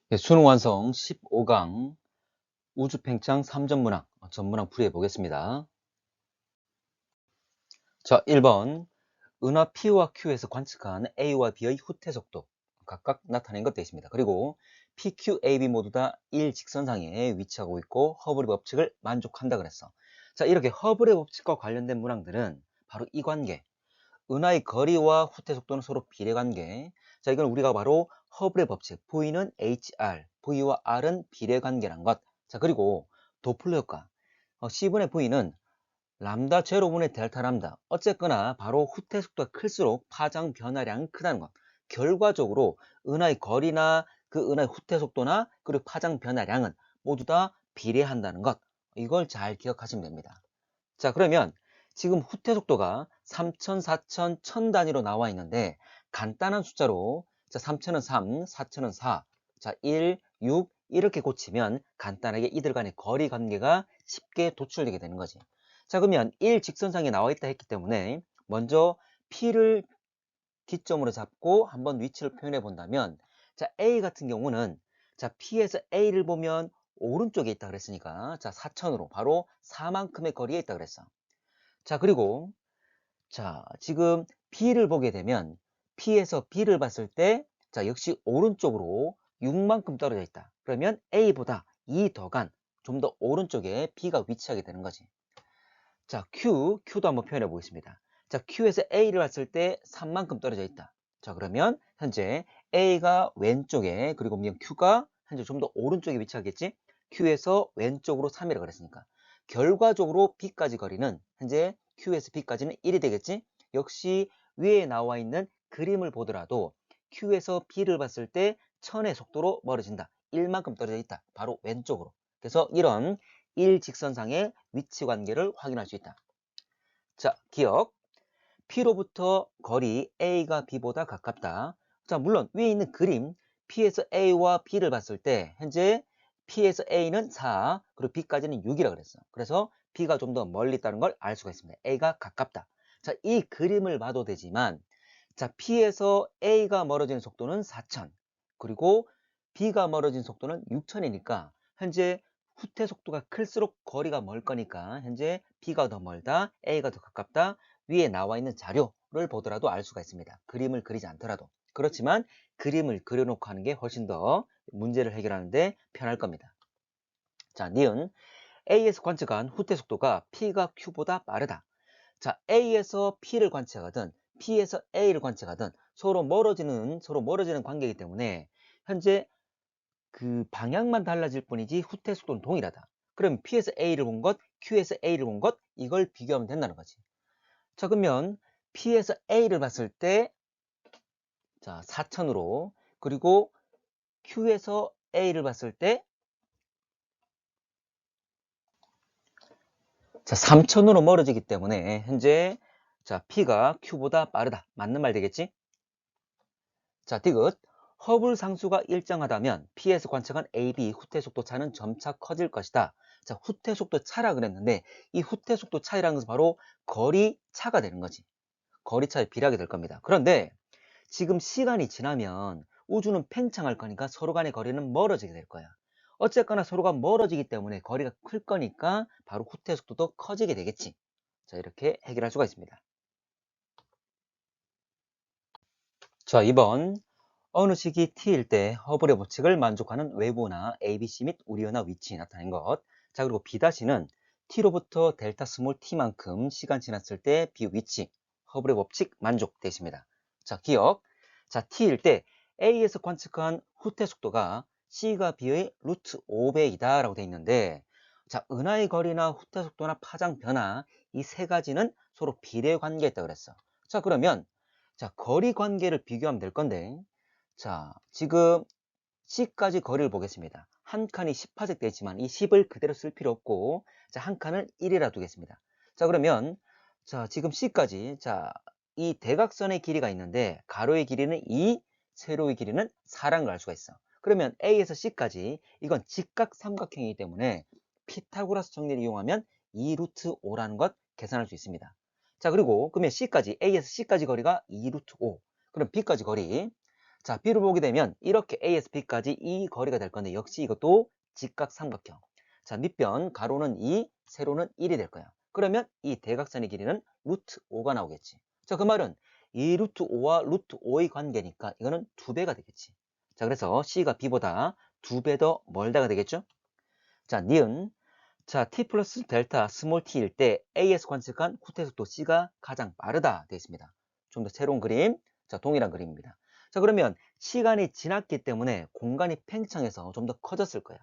네, 수능 완성 15강 우주팽창 3전문항 전문항 풀이해 보겠습니다. 자, 1번 은하 P와 Q에서 관측한 A와 B의 후퇴 속도 각각 나타낸 것 되어 있습니다. 그리고 P, Q, A, B 모두 다 일직선상에 위치하고 있고 허블의 법칙을 만족한다 그랬어. 자, 이렇게 허블의 법칙과 관련된 문항들은 바로 이 관계, 은하의 거리와 후퇴 속도는 서로 비례관계. 자, 이건 우리가 바로 허블의 법칙, V는 HR, V와 R은 비례관계란 것. 자, 그리고 도플러 효과, C분의 V는 람다 제로분의 델타 람다. 어쨌거나 바로 후퇴 속도가 클수록 파장 변화량이 크다는 것. 결과적으로 은하의 거리나 그 은하의 후퇴 속도나 그리고 파장 변화량은 모두 다 비례한다는 것. 이걸 잘 기억하시면 됩니다. 자, 그러면 지금 후퇴 속도가 3000, 4000, 1000 단위로 나와 있는데 간단한 숫자로 자, 3000은 3, 4000은 4, 자, 1, 6 이렇게 고치면 간단하게 이들 간의 거리 관계가 쉽게 도출되게 되는 거지. 자, 그러면 일직선상에 나와 있다 했기 때문에 먼저 P를 기점으로 잡고 한번 위치를 표현해 본다면 자, A 같은 경우는 자, P에서 A를 보면 오른쪽에 있다 그랬으니까 자, 4000으로 바로 4만큼의 거리에 있다 그랬어. 자, 그리고 자, 지금 B를 보게 되면 P에서 B를 봤을 때 자, 역시 오른쪽으로 6만큼 떨어져 있다. 그러면 A보다 2 더 간 좀 더 오른쪽에 B가 위치하게 되는 거지. 자, Q도 한번 표현해 보겠습니다. 자, Q에서 A를 봤을 때 3만큼 떨어져 있다. 자, 그러면 현재 A가 왼쪽에 그리고 Q가 현재 좀 더 오른쪽에 위치하겠지? Q에서 왼쪽으로 3이라고 그랬으니까. 결과적으로 B까지 거리는 현재 Q에서 B까지는 1이 되겠지? 역시 위에 나와 있는 그림을 보더라도 Q에서 B를 봤을 때 천의 속도로 멀어진다. 1만큼 떨어져 있다. 바로 왼쪽으로. 그래서 이런 일직선상의 위치 관계를 확인할 수 있다. 자, 기억. P로부터 거리 A가 B보다 가깝다. 자, 물론 위에 있는 그림 P에서 A와 B를 봤을 때 현재 P에서 A는 4, 그리고 B까지는 6이라 그랬어. 그래서 B가 좀 더 멀리 있다는 걸 알 수가 있습니다. A가 가깝다. 자, 이 그림을 봐도 되지만 자, P에서 A가 멀어지는 속도는 4000, 그리고 B가 멀어진 속도는 6000이니까 현재 후퇴 속도가 클수록 거리가 멀 거니까 현재 B가 더 멀다, A가 더 가깝다. 위에 나와 있는 자료를 보더라도 알 수가 있습니다. 그림을 그리지 않더라도. 그렇지만 그림을 그려놓고 하는 게 훨씬 더 문제를 해결하는데 편할 겁니다. 자, 니은 A에서 관측한 후퇴 속도가 P가 Q보다 빠르다. 자, A에서 P를 관측하든 P에서 A를 관측하든 서로 멀어지는 관계이기 때문에 현재 그 방향만 달라질 뿐이지 후퇴 속도는 동일하다. 그럼 P에서 A를 본 것, Q에서 A를 본 것, 이걸 비교하면 된다는 거지. 자, 그러면 P에서 A를 봤을 때 자, 4000으로, 그리고 Q에서 A를 봤을 때 자, 3000으로 멀어지기 때문에 현재 자, P가 Q보다 빠르다. 맞는 말 되겠지? 자, 디귿. 허블 상수가 일정하다면 P에서 관측한 AB 후퇴 속도 차는 점차 커질 것이다. 자, 후퇴 속도 차라 그랬는데 이 후퇴 속도 차이라는 것은 바로 거리 차가 되는 거지. 거리 차에 비례하게 될 겁니다. 그런데 지금 시간이 지나면 우주는 팽창할 거니까 서로 간의 거리는 멀어지게 될 거야. 어쨌거나 서로가 멀어지기 때문에 거리가 클 거니까 바로 후퇴 속도도 커지게 되겠지. 자, 이렇게 해결할 수가 있습니다. 자, 2번. 어느 시기 t일 때 허블의 법칙을 만족하는 외부나 ABC 및 우리은하 위치 나타낸 것. 자, 그리고 B-는 t로부터 델타 스몰 t만큼 시간 지났을 때 B 위치, 허블의 법칙 만족되어 있습니다. 자, 기억. 자, t일 때 A에서 관측한 후퇴 속도가 C가 B의 루트 5배이다 라고 되어 있는데 자, 은하의 거리나 후퇴 속도나 파장 변화 이 세 가지는 서로 비례 관계에 있다고 그랬어. 자, 그러면 자, 거리 관계를 비교하면 될 건데 자, 지금 C까지 거리를 보겠습니다. 한 칸이 10파색 되어 있지만 이 10을 그대로 쓸 필요 없고 자, 한 칸을 1이라 두겠습니다. 자, 그러면 자, 지금 C까지 자, 이 대각선의 길이가 있는데 가로의 길이는 2, 세로의 길이는 4라는 걸 알 수가 있어. 그러면 A에서 C까지 이건 직각 삼각형이기 때문에 피타고라스 정리를 이용하면 2 루트 5라는 것 계산할 수 있습니다. 자, 그리고 그러면 C까지 A에서 C까지 거리가 2 루트 5. 그럼 B까지 거리 자, B를 보게 되면 이렇게 A에서 B까지 이 거리가 될 건데 역시 이것도 직각삼각형. 자, 밑변 가로는 2, 세로는 1이 될 거야. 그러면 이 대각선의 길이는 루트 5가 나오겠지. 자, 그 말은 이 루트 5와 루트 5의 관계니까 이거는 2배가 되겠지. 자, 그래서 C가 B보다 2배 더 멀다가 되겠죠? 자, 니은. 자, t 플러스 델타 스몰 t일 때 A에서 관측한 후퇴속도 C가 가장 빠르다 되어 있습니다. 좀 더 새로운 그림, 자, 동일한 그림입니다. 자, 그러면 시간이 지났기 때문에 공간이 팽창해서 좀 더 커졌을 거야.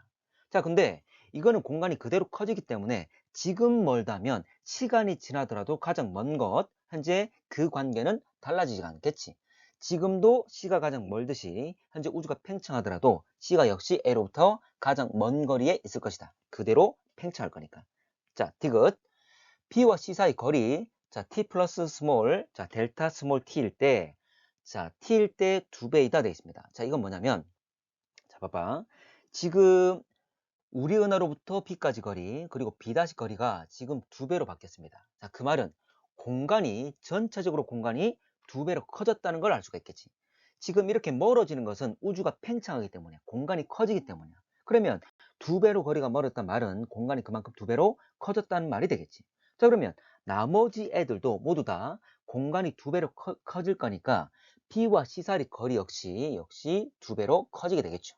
자, 근데 이거는 공간이 그대로 커지기 때문에 지금 멀다면 시간이 지나더라도 가장 먼 것, 현재 그 관계는 달라지지 않겠지. 지금도 C가 가장 멀듯이 현재 우주가 팽창하더라도 C가 역시 A로부터 가장 먼 거리에 있을 것이다. 그대로 팽창할 거니까. 자, 디귿. B와 C 사이 거리. 자, T 플러스 스몰. 자, 델타 스몰 T일 때. 자, T일 때 2배이다 되어 있습니다. 자, 이건 뭐냐면, 자, 봐봐. 지금 우리 은하로부터 B까지 거리, 그리고 B 다시 거리가 지금 2배로 바뀌었습니다. 자, 그 말은 전체적으로 공간이 2배로 커졌다는 걸 알 수가 있겠지. 지금 이렇게 멀어지는 것은 우주가 팽창하기 때문에, 공간이 커지기 때문이야. 그러면 2배로 거리가 멀었단 말은 공간이 그만큼 2배로 커졌다는 말이 되겠지. 자, 그러면 나머지 애들도 모두 다 공간이 2배로 커질 거니까 B와 C 사이 거리 역시 2배로 커지게 되겠죠.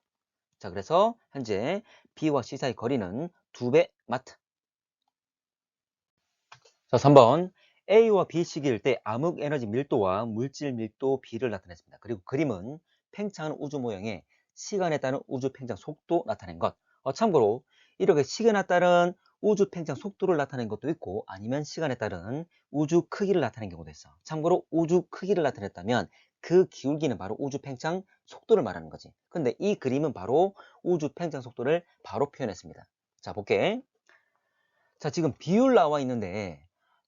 자, 그래서 현재 B와 C 사이 거리는 2배 맞다. 자, 3번. A와 B 시기일 때 암흑 에너지 밀도와 물질 밀도 B를 나타냈습니다. 그리고 그림은 팽창하는 우주 모형에 시간에 따른 우주 팽창 속도 나타낸 것. 참고로 이렇게 시간에 따른 우주 팽창 속도를 나타낸 것도 있고 아니면 시간에 따른 우주 크기를 나타낸 경우도 있어. 참고로 우주 크기를 나타냈다면 그 기울기는 바로 우주 팽창 속도를 말하는 거지. 근데 이 그림은 바로 우주 팽창 속도를 바로 표현했습니다. 자, 볼게. 자, 지금 비율 나와 있는데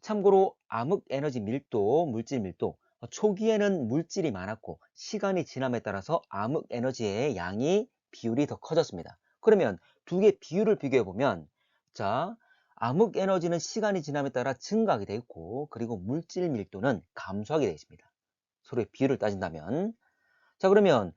참고로 암흑 에너지 밀도, 물질 밀도, 초기에는 물질이 많았고 시간이 지남에 따라서 암흑 에너지의 양이 비율이 더 커졌습니다. 그러면 두 개 비율을 비교해 보면 자, 암흑 에너지는 시간이 지남에 따라 증가하게 되어 있고 그리고 물질 밀도는 감소하게 되어 있습니다. 서로의 비율을 따진다면 자, 그러면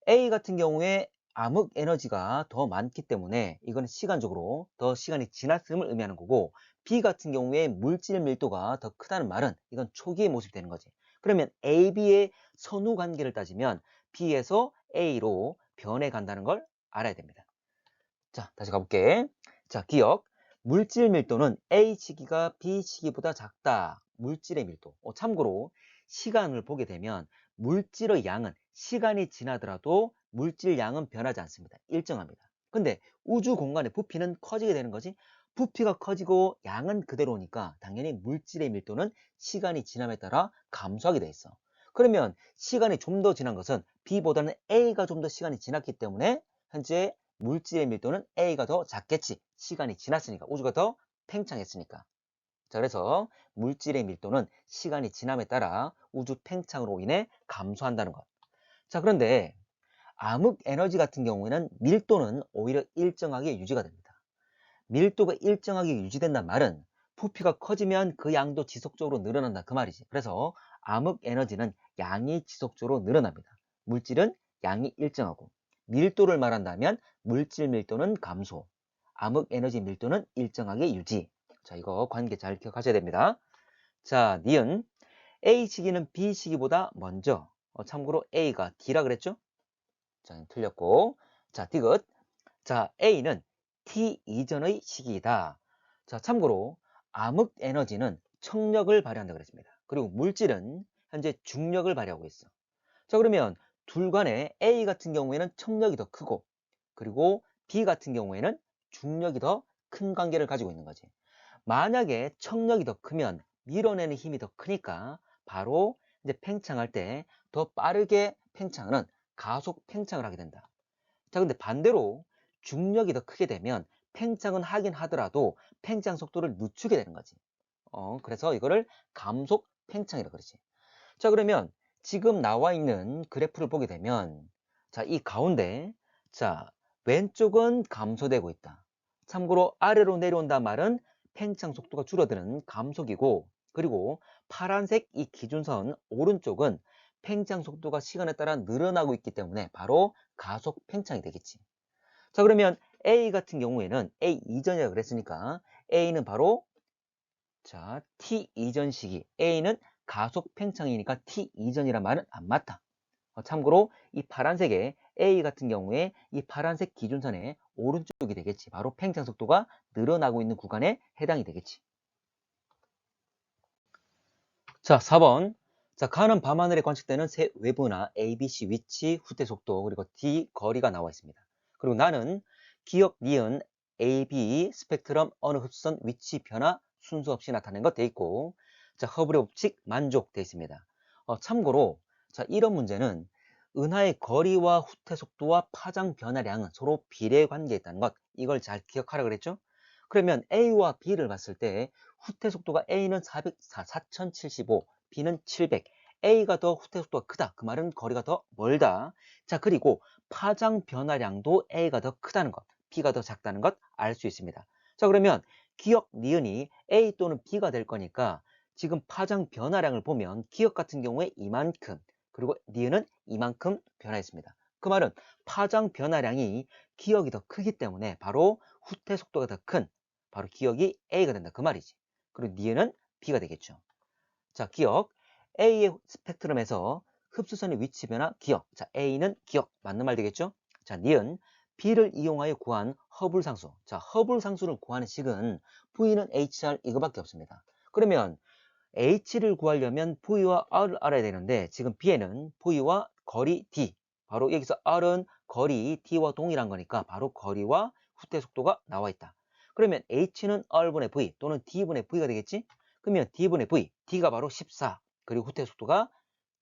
A 같은 경우에 암흑 에너지가 더 많기 때문에 이거는 시간적으로 더 시간이 지났음을 의미하는 거고 B 같은 경우에 물질 밀도가 더 크다는 말은 이건 초기의 모습이 되는 거지. 그러면 A, B의 선후 관계를 따지면 B에서 A로 변해 간다는 걸 알아야 됩니다. 자, 다시 가볼게. 자, 기억. 물질 밀도는 A 시기가 B 시기보다 작다. 물질의 밀도. 참고로 시간을 보게 되면 물질의 양은 시간이 지나더라도 물질 양은 변하지 않습니다. 일정합니다. 근데 우주 공간의 부피는 커지게 되는 거지. 부피가 커지고 양은 그대로니까 당연히 물질의 밀도는 시간이 지남에 따라 감소하게 돼 있어. 그러면 시간이 좀 더 지난 것은 B보다는 A가 좀 더 시간이 지났기 때문에 현재 물질의 밀도는 A가 더 작겠지. 시간이 지났으니까. 우주가 더 팽창했으니까. 자, 그래서 물질의 밀도는 시간이 지남에 따라 우주 팽창으로 인해 감소한다는 것. 자, 그런데 암흑 에너지 같은 경우에는 밀도는 오히려 일정하게 유지가 됩니다. 밀도가 일정하게 유지된다는 말은 부피가 커지면 그 양도 지속적으로 늘어난다 그 말이지. 그래서 암흑 에너지는 양이 지속적으로 늘어납니다. 물질은 양이 일정하고 밀도를 말한다면 물질 밀도는 감소, 암흑 에너지 밀도는 일정하게 유지. 자, 이거 관계 잘 기억하셔야 됩니다. 자, 니은 A 시기는 B 시기보다 먼저. 참고로 A가 D라 그랬죠? 자, 틀렸고. 자, 디귿. 자, A는 T 이전의 시기이다. 자, 참고로 암흑 에너지는 청력을 발휘한다 그랬습니다. 그리고 물질은 현재 중력을 발휘하고 있어. 자, 그러면 둘 간에 A 같은 경우에는 청력이 더 크고 그리고 B 같은 경우에는 중력이 더 큰 관계를 가지고 있는 거지. 만약에 청력이 더 크면 밀어내는 힘이 더 크니까 바로 이제 팽창할 때 더 빠르게 팽창하는 가속 팽창을 하게 된다. 자, 근데 반대로 중력이 더 크게 되면 팽창은 하긴 하더라도 팽창 속도를 늦추게 되는 거지. 그래서 이거를 감속 팽창이라고 그러지. 자, 그러면 지금 나와 있는 그래프를 보게 되면 자, 이 가운데 자, 왼쪽은 감소되고 있다. 참고로 아래로 내려온다 말은 팽창 속도가 줄어드는 감속이고 그리고 파란색 이 기준선 오른쪽은 팽창 속도가 시간에 따라 늘어나고 있기 때문에 바로 가속 팽창이 되겠지. 자, 그러면 A 같은 경우에는 A 이전이라고 그랬으니까 A는 바로 자, T 이전 시기. A는 가속 팽창이니까 T 이전이란 말은 안 맞다. 참고로 이 파란색의 A 같은 경우에 이 파란색 기준선의 오른쪽이 되겠지. 바로 팽창 속도가 늘어나고 있는 구간에 해당이 되겠지. 자, 4번. 자, 가는 밤하늘에 관측되는 새 외부나 A, B, C 위치, 후퇴 속도, 그리고 D 거리가 나와 있습니다. 그리고 나는 기억, 니은, A, B 스펙트럼 어느 흡수선 위치 변화 순서 없이 나타낸 것 돼 있고, 자, 허블의 법칙 만족돼 있습니다. 참고로 자, 이런 문제는 은하의 거리와 후퇴 속도와 파장 변화량은 서로 비례 관계에 있다는 것, 이걸 잘 기억하라 그랬죠? 그러면 A와 B를 봤을 때 후퇴 속도가 A는 4075, B는 700. A가 더 후퇴 속도가 크다. 그 말은 거리가 더 멀다. 자, 그리고 파장 변화량도 A가 더 크다는 것, B가 더 작다는 것 알 수 있습니다. 자, 그러면 기억 니은이 A 또는 B가 될 거니까 지금 파장 변화량을 보면 기억 같은 경우에 이만큼, 그리고 니은은 이만큼 변화했습니다. 그 말은 파장 변화량이 기억이 더 크기 때문에 바로 후퇴 속도가 더 큰 바로 기억이 A가 된다. 그 말이지. 그리고 니은은 B가 되겠죠. 자, 기억. A의 스펙트럼에서 흡수선의 위치 변화 기억. 자, A는 기억. 맞는 말 되겠죠? 자, 니은. B를 이용하여 구한 허블 상수. 자, 허블 상수를 구하는 식은 V는 HR 이거밖에 없습니다. 그러면 H를 구하려면 V와 R을 알아야 되는데 지금 B에는 V와 거리 D. 바로 여기서 R은 거리 D와 동일한 거니까 바로 거리와 후퇴 속도가 나와 있다. 그러면 H는 R분의 V 또는 D분의 V가 되겠지? 그러면 D분의 V, D가 바로 14. 그리고 후퇴 속도가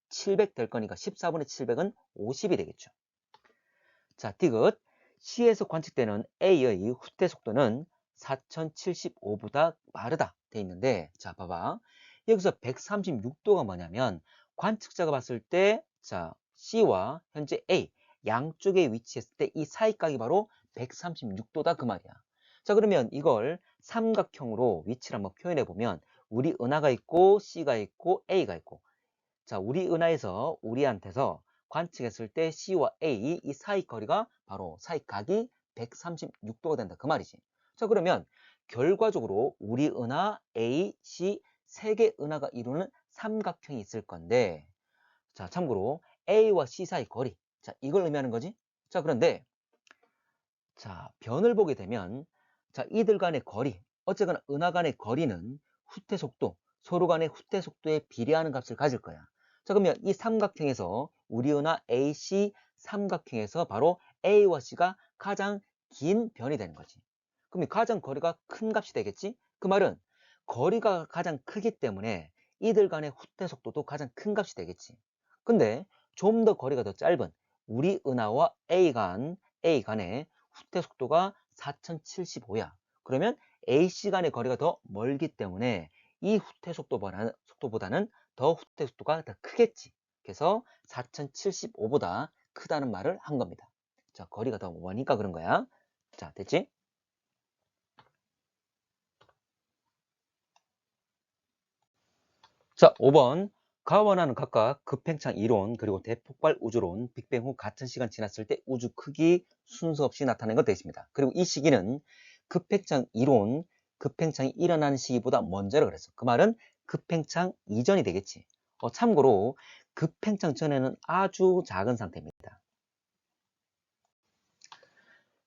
700 될 거니까 14분의 700은 50이 되겠죠. 자, 디귿. C에서 관측되는 A의 후퇴 속도는 4075보다 빠르다 돼 있는데 자, 봐봐. 여기서 136도가 뭐냐면 관측자가 봤을 때 자, C와 현재 A 양쪽에 위치했을 때 이 사이각이 바로 136도다 그 말이야. 자, 그러면 이걸 삼각형으로 위치를 한번 표현해 보면 우리 은하가 있고 C가 있고 A가 있고 자, 우리 은하에서 우리한테서 관측했을 때 C와 A 이 사이 거리가 바로 사이각이 136도가 된다 그 말이지. 자, 그러면 결과적으로 우리 은하 A, C 세 개 은하가 이루는 삼각형이 있을 건데 자, 참고로 A와 C 사이 거리 자, 이걸 의미하는 거지. 자, 그런데 자, 변을 보게 되면 자, 이들 간의 거리 어쨌거나 은하 간의 거리는 후퇴 속도 서로 간의 후퇴 속도에 비례하는 값을 가질 거야. 자, 그러면 이 삼각형에서 우리 은하 AC 삼각형에서 바로 A와 C가 가장 긴 변이 되는 거지. 그럼 가장 거리가 큰 값이 되겠지? 그 말은 거리가 가장 크기 때문에 이들 간의 후퇴 속도도 가장 큰 값이 되겠지. 근데 좀 더 거리가 더 짧은 우리 은하와 A 간의 후퇴 속도가 4075야. 그러면 AC 간의 거리가 더 멀기 때문에 이 후퇴 속도보다는 더 후퇴 속도가 더 크겠지. 그래서 4075보다 크다는 말을 한 겁니다. 자, 거리가 더 머니까 그런 거야. 자, 됐지? 자, 5번. 가원하는 각각 급팽창 이론 그리고 대폭발 우주론 빅뱅 후 같은 시간 지났을 때 우주 크기 순서 없이 나타나는 것 되어 있습니다. 그리고 이 시기는 급팽창 이론 급팽창이 일어나는 시기보다 먼저라 그랬어. 그 말은 급팽창 이전이 되겠지. 참고로 급팽창 전에는 아주 작은 상태입니다.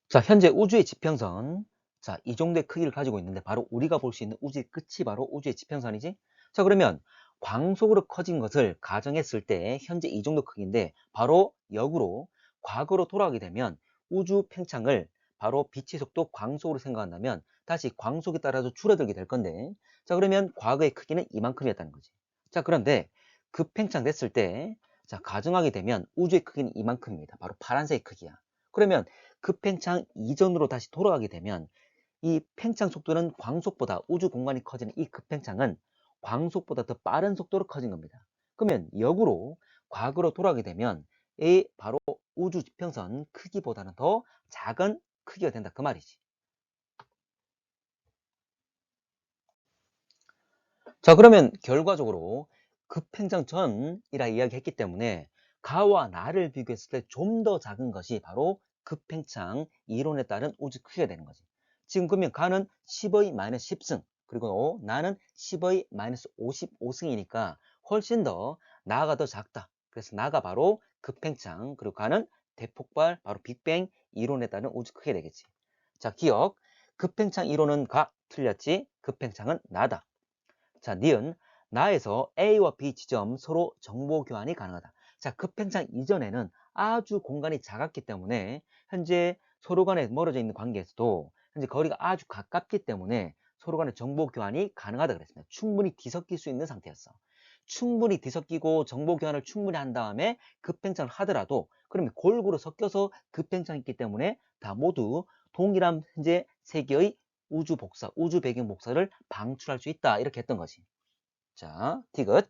자, 현재 우주의 지평선 자, 이 정도의 크기를 가지고 있는데 바로 우리가 볼 수 있는 우주의 끝이 바로 우주의 지평선이지. 자, 그러면 광속으로 커진 것을 가정했을 때 현재 이 정도 크기인데 바로 역으로 과거로 돌아가게 되면 우주 팽창을 바로 빛의 속도 광속으로 생각한다면 다시 광속에 따라서 줄어들게 될 건데 자, 그러면 과거의 크기는 이만큼이었다는 거지. 자, 그런데 급팽창 됐을 때 자, 가정하게 되면 우주의 크기는 이만큼입니다. 바로 파란색 크기야. 그러면 급팽창 이전으로 다시 돌아가게 되면 이 팽창 속도는 광속보다 우주 공간이 커지는 이 급팽창은 광속보다 더 빠른 속도로 커진 겁니다. 그러면 역으로 과거로 돌아가게 되면 이 바로 우주 지평선 크기보다는 더 작은 크기가 된다 그 말이지. 자, 그러면 결과적으로 급팽창 전이라 이야기했기 때문에 가와 나를 비교했을 때 좀 더 작은 것이 바로 급팽창 이론에 따른 우주 크기가 되는 거지. 지금 그러면 가는 10의 마이너스 10승 그리고 나는 10의 마이너스 55승이니까 훨씬 더 나가 더 작다. 그래서 나가 바로 급팽창 그리고 가는 대폭발 바로 빅뱅 이론에 따른 우주 크기가 되겠지. 자, 기억. 급팽창 이론은 가 틀렸지. 급팽창은 나다. 자, 니은 나에서 A와 B 지점 서로 정보 교환이 가능하다. 자, 급팽창 이전에는 아주 공간이 작았기 때문에 현재 서로 간에 멀어져 있는 관계에서도 현재 거리가 아주 가깝기 때문에 서로 간의 정보 교환이 가능하다 그랬습니다. 충분히 뒤섞일 수 있는 상태였어. 충분히 뒤섞이고 정보 교환을 충분히 한 다음에 급팽창을 하더라도 그러면 골고루 섞여서 급팽창이 있기 때문에 다 모두 동일한 현재 세계의 우주 복사, 우주 배경 복사를 방출할 수 있다. 이렇게 했던 거지. 자, 디귿.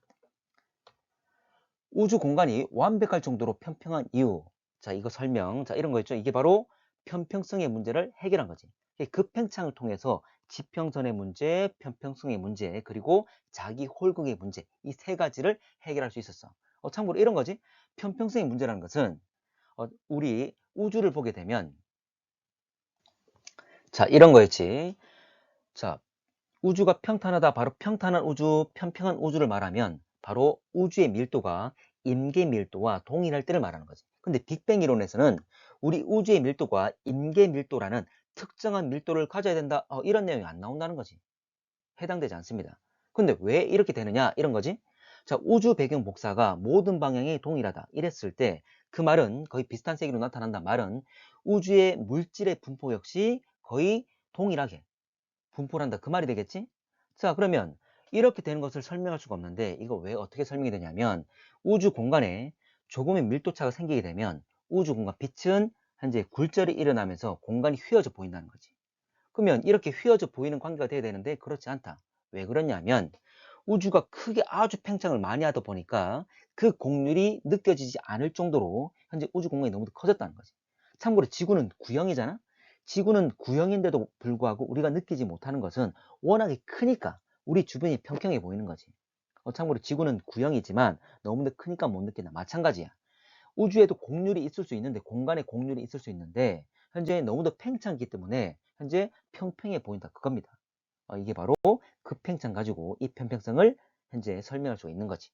우주 공간이 완벽할 정도로 평평한 이유. 자, 이거 설명. 자, 이런 거 있죠. 이게 바로 편평성의 문제를 해결한 거지. 급팽창을 통해서 지평선의 문제, 편평성의 문제, 그리고 자기 홀극의 문제. 이 세 가지를 해결할 수 있었어. 참고로 이런 거지. 편평성의 문제라는 것은 우리 우주를 보게 되면 자, 이런 거였지. 자, 우주가 평탄하다. 바로 평탄한 우주, 평평한 우주를 말하면 바로 우주의 밀도가 임계 밀도와 동일할 때를 말하는 거지. 근데 빅뱅 이론에서는 우리 우주의 밀도가 임계 밀도라는 특정한 밀도를 가져야 된다. 이런 내용이 안 나온다는 거지. 해당되지 않습니다. 근데 왜 이렇게 되느냐? 이런 거지. 자, 우주 배경 복사가 모든 방향이 동일하다. 이랬을 때 그 말은 거의 비슷한 세기로 나타난다. 말은 우주의 물질의 분포 역시 거의 동일하게 분포를 한다. 그 말이 되겠지? 자, 그러면 이렇게 되는 것을 설명할 수가 없는데 이거 왜 어떻게 설명이 되냐면 우주 공간에 조금의 밀도차가 생기게 되면 우주 공간 빛은 현재 굴절이 일어나면서 공간이 휘어져 보인다는 거지. 그러면 이렇게 휘어져 보이는 관계가 돼야 되는데 그렇지 않다. 왜 그러냐면 우주가 크게 아주 팽창을 많이 하다 보니까 그 곡률이 느껴지지 않을 정도로 현재 우주 공간이 너무 커졌다는 거지. 참고로 지구는 구형이잖아. 지구는 구형인데도 불구하고 우리가 느끼지 못하는 것은 워낙에 크니까 우리 주변이 평평해 보이는 거지. 참고로 지구는 구형이지만 너무나 크니까 못 느낀다. 마찬가지야. 우주에도 곡률이 있을 수 있는데 공간에 곡률이 있을 수 있는데 현재 너무도 팽창이기 때문에 현재 평평해 보인다. 그겁니다. 이게 바로 급팽창 가지고 이 편평성을 현재 설명할 수 있는 거지.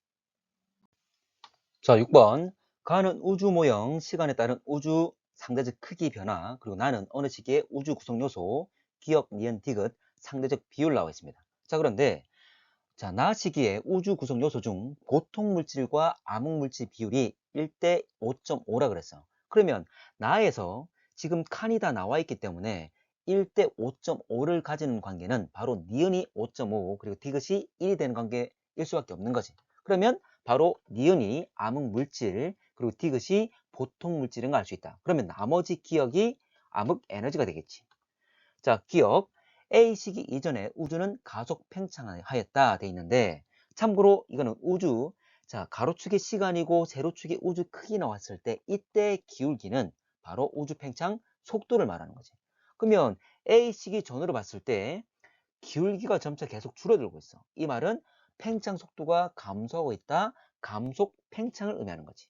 자, 6번. 가는 우주 모형, 시간에 따른 우주 상대적 크기 변화, 그리고 나는 어느 시기의 우주 구성 요소, 기억, 니은, 디귿, 상대적 비율 나와 있습니다. 자, 그런데 자, 나 시기의 우주 구성 요소 중 보통 물질과 암흑 물질 비율이 1대 5.5라 그랬어. 그러면 나에서 지금 칸이 다 나와 있기 때문에 1대 5.5를 가지는 관계는 바로 니은이 5.5 그리고 디귿이 1이 되는 관계일 수밖에 없는 거지. 그러면 바로 니은이 암흑 물질 그리고 디귿이 보통 물질인 걸 알 수 있다. 그러면 나머지 기억이 암흑 에너지가 되겠지. 자, 기억. A시기 이전에 우주는 가속 팽창하였다 돼 있는데 참고로 이거는 우주 자 가로축의 시간이고 세로축의 우주 크기 나왔을 때 이때 기울기는 바로 우주 팽창 속도를 말하는 거지. 그러면 A시기 전으로 봤을 때 기울기가 점차 계속 줄어들고 있어. 이 말은 팽창 속도가 감소하고 있다. 감속 팽창을 의미하는 거지.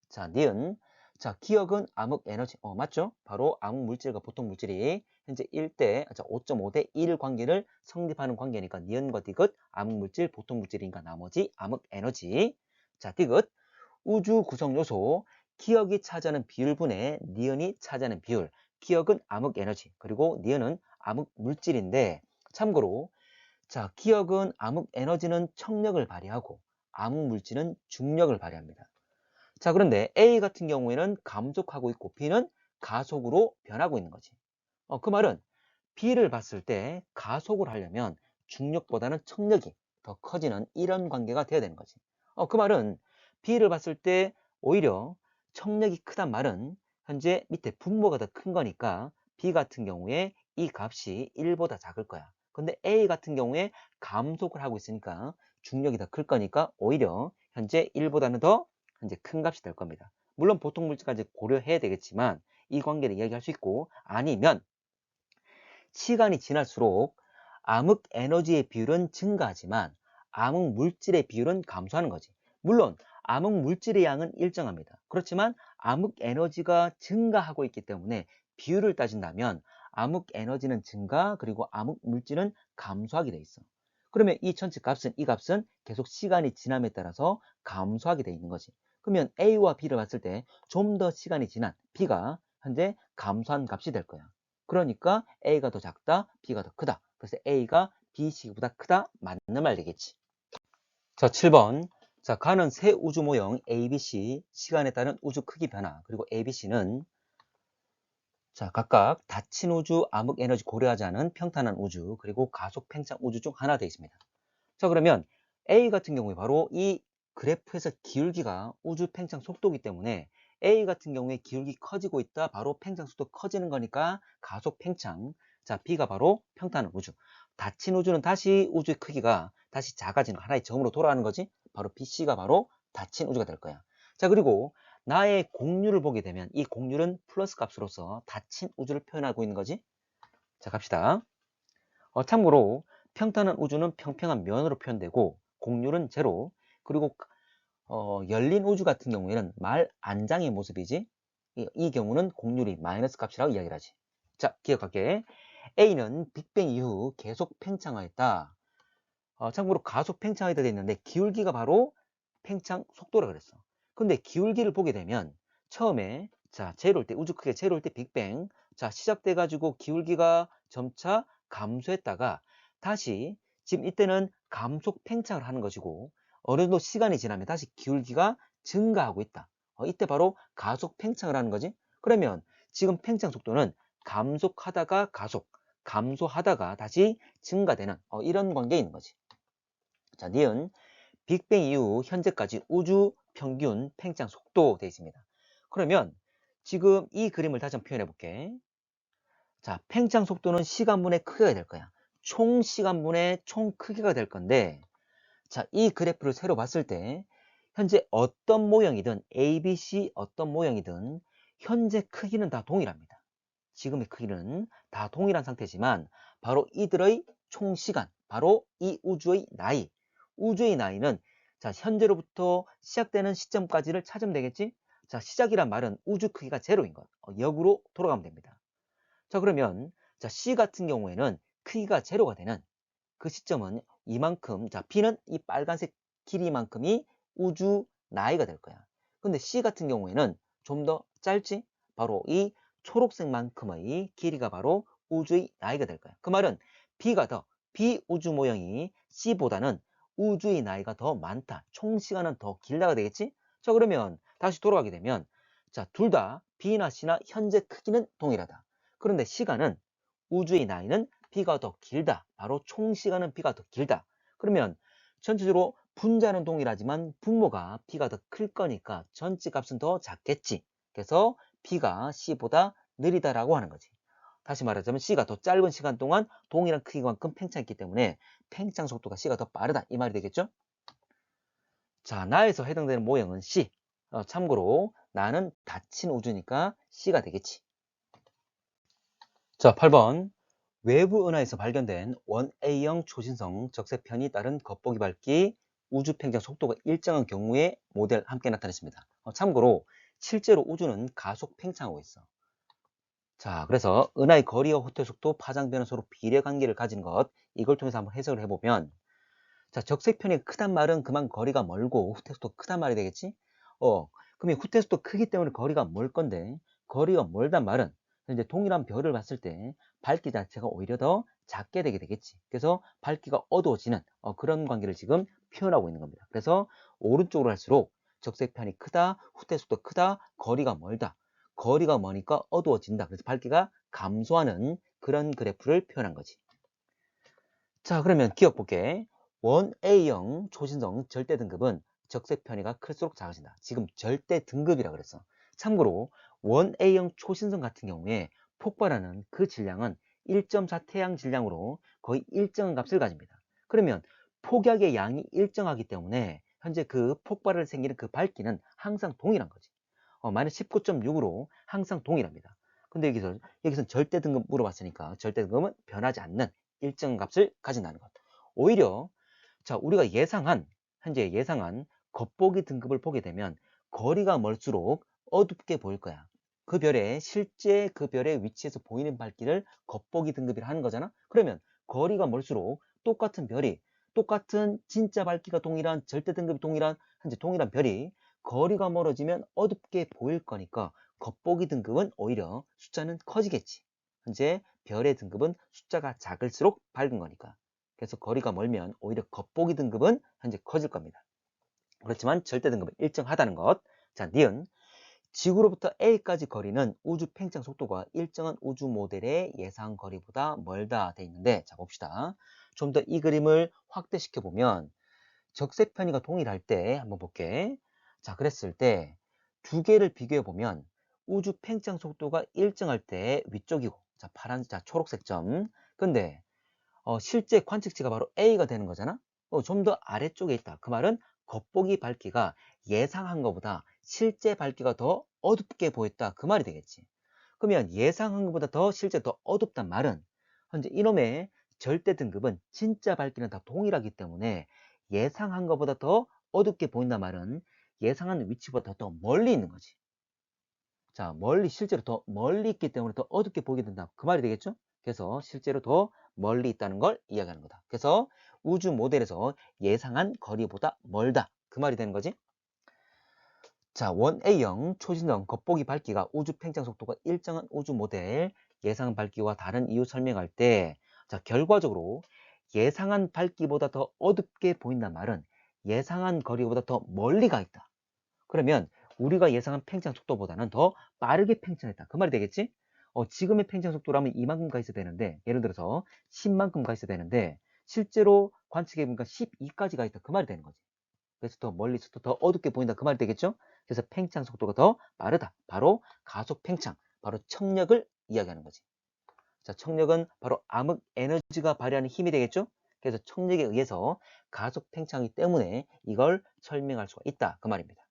자, 니은. 자, 기억은 암흑 에너지. 맞죠? 바로 암흑 물질과 보통 물질이 현재 1대, 5.5대 1 관계를 성립하는 관계니까 니은과 디귿, 암흑 물질, 보통 물질이니까 나머지 암흑 에너지. 자, 디귿. 우주 구성 요소. 기억이 차지하는 비율분의 니은이 차지하는 비율. 기억은 암흑 에너지. 그리고 니은은 암흑 물질인데 참고로 자, 기억은 암흑 에너지는 청력을 발휘하고 암흑 물질은 중력을 발휘합니다. 자, 그런데 A 같은 경우에는 감속하고 있고 B는 가속으로 변하고 있는 거지. 그 말은 B를 봤을 때 가속을 하려면 중력보다는 청력이 더 커지는 이런 관계가 되어야 되는 거지. 그 말은 B를 봤을 때 오히려 청력이 크단 말은 현재 밑에 분모가 더 큰 거니까 B 같은 경우에 이 값이 1보다 작을 거야. 근데 A 같은 경우에 감속을 하고 있으니까 중력이 더 클 거니까 오히려 현재 1보다는 더 현재 큰 값이 될 겁니다. 물론 보통 물질까지 고려해야 되겠지만 이 관계를 이야기할 수 있고 아니면 시간이 지날수록 암흑 에너지의 비율은 증가하지만 암흑 물질의 비율은 감소하는 거지. 물론 암흑 물질의 양은 일정합니다. 그렇지만 암흑 에너지가 증가하고 있기 때문에 비율을 따진다면 암흑 에너지는 증가, 그리고 암흑 물질은 감소하게 돼 있어. 그러면 이 전체 값은, 이 값은 계속 시간이 지남에 따라서 감소하게 돼 있는 거지. 그러면 A와 B를 봤을 때 좀 더 시간이 지난 B가 현재 감소한 값이 될 거야. 그러니까 A가 더 작다, B가 더 크다. 그래서 A가 B씨보다 크다, 맞는 말 되겠지. 자, 7번. 자, 가는 새 우주 모형 ABC, 시간에 따른 우주 크기 변화, 그리고 ABC는 자, 각각 닫힌 우주, 암흑 에너지 고려하지 않은 평탄한 우주, 그리고 가속 팽창 우주 중 하나 되어 있습니다. 자, 그러면 A 같은 경우에 바로 이 그래프에서 기울기가 우주 팽창 속도이기 때문에 A 같은 경우에 기울기 커지고 있다. 바로 팽창 속도 커지는 거니까 가속 팽창. 자, B가 바로 평탄한 우주. 닫힌 우주는 다시 우주의 크기가 다시 작아지는 하나의 점으로 돌아가는 거지. 바로 BC가 바로 닫힌 우주가 될 거야. 자, 그리고 나의 공률을 보게 되면 이 공률은 플러스 값으로서 닫힌 우주를 표현하고 있는 거지. 자, 갑시다. 참고로 평탄한 우주는 평평한 면으로 표현되고 공률은 제로. 그리고 열린 우주 같은 경우에는 말 안장의 모습이지. 이 경우는 공률이 마이너스 값이라고 이야기를 하지. 자, 기억할게. A는 빅뱅 이후 계속 팽창하였다. 참고로 가속 팽창하였다 되어 있는데 기울기가 바로 팽창 속도라 그랬어. 근데 기울기를 보게 되면 처음에 자, 제로일 때, 우주 크기가 제로일 때 빅뱅. 자, 시작돼 가지고 기울기가 점차 감소했다가 다시 지금 이때는 감속 팽창을 하는 것이고 어느 정도 시간이 지나면 다시 기울기가 증가하고 있다. 이때 바로 가속 팽창을 하는 거지. 그러면 지금 팽창 속도는 감속하다가 가속, 감소하다가 다시 증가되는 이런 관계에 있는 거지. 자, 니은 빅뱅 이후 현재까지 우주 평균 팽창 속도 되어 있습니다. 그러면 지금 이 그림을 다시 한번 표현해 볼게. 자, 팽창 속도는 시간분의 크기가 될 거야. 총 시간분의 총 크기가 될 건데, 자, 이 그래프를 새로 봤을 때 현재 어떤 모형이든 A, B, C 어떤 모형이든 현재 크기는 다 동일합니다. 지금의 크기는 다 동일한 상태지만 바로 이들의 총 시간, 바로 이 우주의 나이, 우주의 나이는 자, 현재로부터 시작되는 시점까지를 찾으면 되겠지? 자, 시작이란 말은 우주 크기가 제로인 것. 역으로 돌아가면 됩니다. 자, 그러면 자, C 같은 경우에는 크기가 제로가 되는 그 시점은 이만큼, 자, B는 이 빨간색 길이만큼이 우주 나이가 될 거야. 근데 C 같은 경우에는 좀 더 짧지? 바로 이 초록색만큼의 길이가 바로 우주의 나이가 될 거야. 그 말은 B가 더, B 우주 모형이 C보다는 우주의 나이가 더 많다. 총 시간은 더 길다가 되겠지? 자, 그러면 다시 돌아가게 되면 자, 둘 다 B나 C나 현재 크기는 동일하다. 그런데 시간은 우주의 나이는 B가 더 길다. 바로 총 시간은 B가 더 길다. 그러면 전체적으로 분자는 동일하지만 분모가 B가 더 클 거니까 전체 값은 더 작겠지. 그래서 B가 C보다 느리다라고 하는 거지. 다시 말하자면 C가 더 짧은 시간 동안 동일한 크기만큼 팽창했기 때문에 팽창 속도가 C가 더 빠르다. 이 말이 되겠죠? 자, 나에서 해당되는 모형은 C. 참고로 나는 닫힌 우주니까 C가 되겠지. 자, 8번. 외부 은하에서 발견된 원 A형 초신성 적세편이 따른 겉보기 밝기 우주 팽창 속도가 일정한 경우에 모델 함께 나타냈습니다. 참고로 실제로 우주는 가속 팽창하고 있어. 자, 그래서 은하의 거리와 후퇴 속도, 파장 변화 서로 비례 관계를 가진 것, 이걸 통해서 한번 해석을 해보면 자, 적색편이 크단 말은 그만 거리가 멀고 후퇴 속도 크단 말이 되겠지? 그럼 후퇴 속도 크기 때문에 거리가 멀 건데 거리가 멀단 말은 이제 동일한 별을 봤을 때 밝기 자체가 오히려 더 작게 되게 되겠지. 그래서 밝기가 어두워지는 그런 관계를 지금 표현하고 있는 겁니다. 그래서 오른쪽으로 할수록 적색편이 크다, 후퇴 속도 크다, 거리가 멀다. 거리가 머니까 어두워진다. 그래서 밝기가 감소하는 그런 그래프를 표현한 거지. 자, 그러면 기억 볼게. 원 A형 초신성 절대 등급은 적색 편이가 클수록 작아진다. 지금 절대 등급이라 그랬어. 참고로 원 A형 초신성 같은 경우에 폭발하는 그 질량은 1.4 태양 질량으로 거의 일정한 값을 가집니다. 그러면 폭약의 양이 일정하기 때문에 현재 그 폭발을 생기는 그 밝기는 항상 동일한 거지. 마이너스 19.6으로 항상 동일합니다. 근데 여기서 절대 등급 물어봤으니까 절대 등급은 변하지 않는 일정 값을 가진다는 것. 오히려 자, 우리가 현재 예상한 겉보기 등급을 보게 되면 거리가 멀수록 어둡게 보일 거야. 실제 그 별의 위치에서 보이는 밝기를 겉보기 등급이라 하는 거잖아. 그러면 거리가 멀수록 똑같은 진짜 밝기가 동일한 절대 등급이 현재 동일한 별이 거리가 멀어지면 어둡게 보일 거니까 겉보기 등급은 오히려 숫자는 커지겠지. 현재 별의 등급은 숫자가 작을수록 밝은 거니까. 그래서 거리가 멀면 오히려 겉보기 등급은 현재 커질 겁니다. 그렇지만 절대 등급은 일정하다는 것. 자, 니은. 지구로부터 A까지 거리는 우주 팽창 속도가 일정한 우주 모델의 예상 거리보다 멀다 돼 있는데, 자, 봅시다. 좀 더 이 그림을 확대시켜 보면 적색 편이가 동일할 때 한번 볼게. 자, 그랬을 때 두 개를 비교해 보면 우주 팽창 속도가 일정할 때 위쪽이고, 자, 초록색 점. 근데 실제 관측치가 바로 A가 되는 거잖아. 좀 더 아래쪽에 있다. 그 말은 겉보기 밝기가 예상한 것보다 실제 밝기가 더 어둡게 보였다. 그 말이 되겠지. 그러면 예상한 것보다 실제 더 어둡단 말은 현재 이놈의 절대 등급은 진짜 밝기는 다 동일하기 때문에 예상한 것보다 더 어둡게 보인단 말은 예상한 위치보다 더 멀리 있는 거지. 자, 실제로 더 멀리 있기 때문에 더 어둡게 보이게 된다. 그 말이 되겠죠? 그래서 실제로 더 멀리 있다는 걸 이야기하는 거다. 그래서 우주 모델에서 예상한 거리보다 멀다. 그 말이 되는 거지. 자, 원 A형 초신성 겉보기 밝기가 우주 팽창 속도가 일정한 우주 모델 예상 밝기와 다른 이유 설명할 때, 자, 결과적으로 예상한 밝기보다 더 어둡게 보인단 말은 예상한 거리보다 더 멀리 가 있다. 그러면 우리가 예상한 팽창 속도보다는 더 빠르게 팽창했다. 그 말이 되겠지? 지금의 팽창 속도라면 이만큼 가 있어야 되는데, 예를 들어서 10만큼 가 있어야 되는데 실제로 관측해 보니까 12까지 가 있다. 그 말이 되는 거지. 그래서 더 멀리서 더 어둡게 보인다. 그 말이 되겠죠? 그래서 팽창 속도가 더 빠르다. 바로 가속 팽창, 바로 청력을 이야기하는 거지. 자, 청력은 바로 암흑 에너지가 발휘하는 힘이 되겠죠? 그래서 청력에 의해서 가속 팽창이기 때문에 이걸 설명할 수가 있다. 그 말입니다.